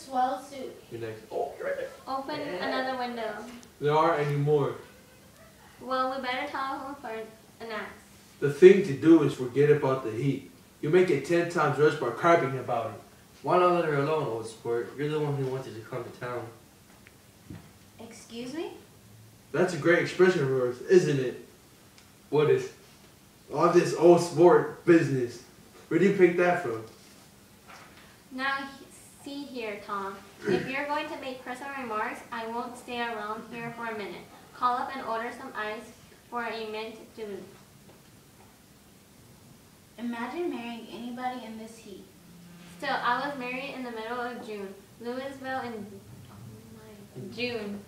swell suit. You're next. Oh, you're right there. Open another window. There aren't any more. Well, we better tell him for an axe. The thing to do is forget about the heat. You make it 10 times worse by crapping about it. Why not let her alone, old sport? You're the one who wanted to come to town. Excuse me? That's a great expression of yours, isn't it? What is? All this old sport business. Where do you pick that from? Now, see here, Tom. If you're going to make personal remarks, I won't stay around here for a minute. Call up and order some ice for a mint julep. Imagine marrying anybody in this heat. Still, I was married in the middle of June. Louisville in June.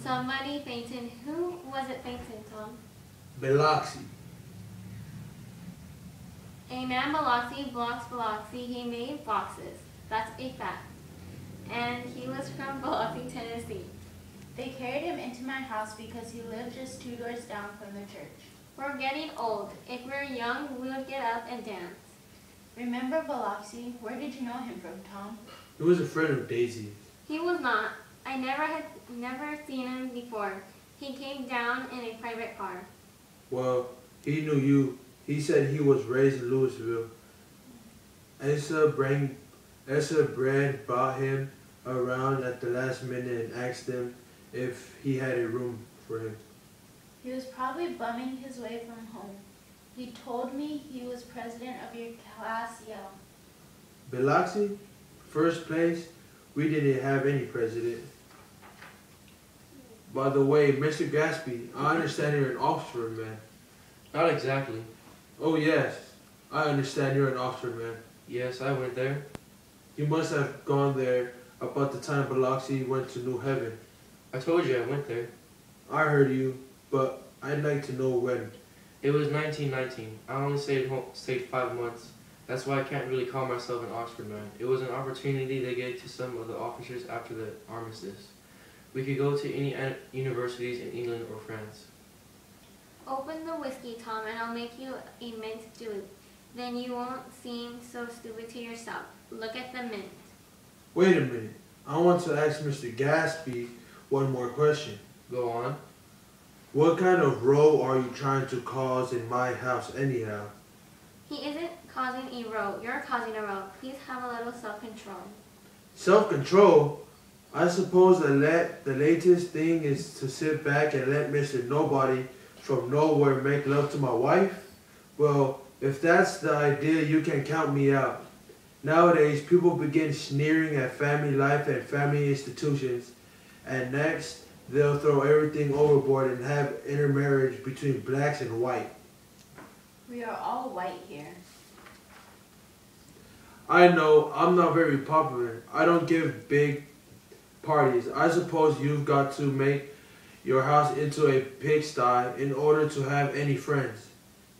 Somebody fainted. Who was it fainted, Tom? Biloxi. A man Biloxi blocks Biloxi. He made boxes. That's a fact. And he was from Biloxi, Tennessee. They carried him into my house because he lived just 2 doors down from the church. We're getting old. If we were young, we would get up and dance. Remember Biloxi? Where did you know him from, Tom? He was a friend of Daisy. He was not. I never seen him before. He came down in a private car. Well, he knew you. He said he was raised in Louisville. Asa Brand brought him around at the last minute and asked him if he had a room for him. He was probably bumming his way from home. He told me he was president of your class yell. Biloxi? First place, we didn't have any president. By the way, Mr. Gatsby, I understand you're an Oxford man. Not exactly. Oh yes, I understand you're an Oxford man. Yes, I went there. You must have gone there about the time Biloxi went to New Haven. I told you I went there. I heard you, but I'd like to know when. It was 1919. I only stayed 5 months. That's why I can't really call myself an Oxford man. It was an opportunity they gave to some of the officers after the armistice. We could go to any universities in England or France. Open the whiskey, Tom, and I'll make you a mint julep. Then you won't seem so stupid to yourself. Look at the mint. Wait a minute. I want to ask Mr. Gatsby one more question. Go on. What kind of row are you trying to cause in my house anyhow? He isn't causing a row. You're causing a row. Please have a little self-control. Self-control? I suppose the latest thing is to sit back and let Mr. Nobody from nowhere make love to my wife? Well, if that's the idea, you can count me out. Nowadays, people begin sneering at family life and family institutions, and next, they'll throw everything overboard and have intermarriage between blacks and white. We are all white here. I know, I'm not very popular. I don't give big parties. I suppose you've got to make your house into a pigsty in order to have any friends.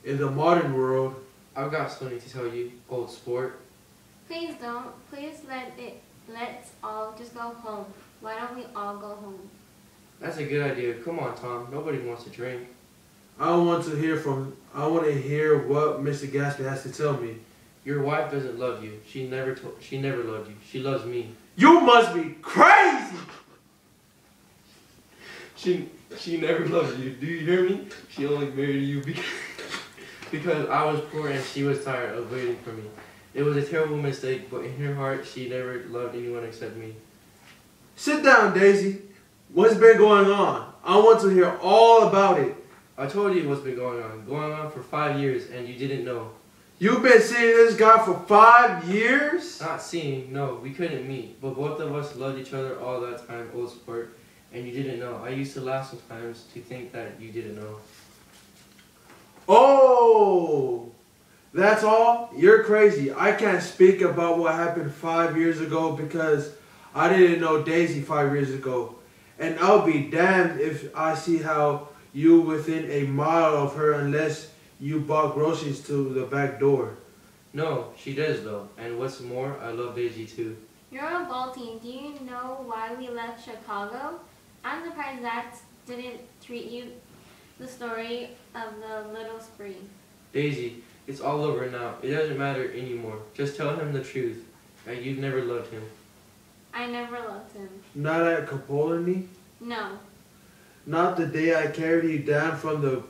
In the modern world, I've got something to tell you, old sport. Please don't. Please let's all just go home. Why don't we all go home? That's a good idea. Come on, Tom. Nobody wants to drink. I want to hear what Mr. Gatsby has to tell me. Your wife doesn't love you. She never loved you. She loves me. You must be crazy! She never loved you. Do you hear me? She only married you because I was poor and she was tired of waiting for me. It was a terrible mistake, but in her heart, she never loved anyone except me. Sit down, Daisy. What's been going on? I want to hear all about it. I told you what's been going on for 5 years, and you didn't know. You've been seeing this guy for 5 years? Not seeing, no, we couldn't meet, but both of us loved each other all that time, old sport, and you didn't know. I used to laugh sometimes to think that you didn't know. Oh, that's all? You're crazy. I can't speak about what happened 5 years ago because I didn't know Daisy 5 years ago. And I'll be damned if I see how you within a mile of her unless you bought groceries to the back door. No, she does though. And what's more, I love Daisy too. You're a Baltimore. Do you know why we left Chicago? I'm surprised Zach didn't treat you the story of the little spree. Daisy, it's all over now. It doesn't matter anymore. Just tell him the truth. You've never loved him. I never loved him. Not at Capolani? No. Not the day I carried you down from the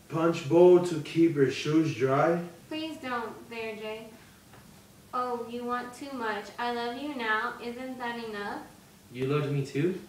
punch bowl to keep your shoes dry? Please don't, there, Jay. Oh, you want too much. I love you now. Isn't that enough? You loved me too?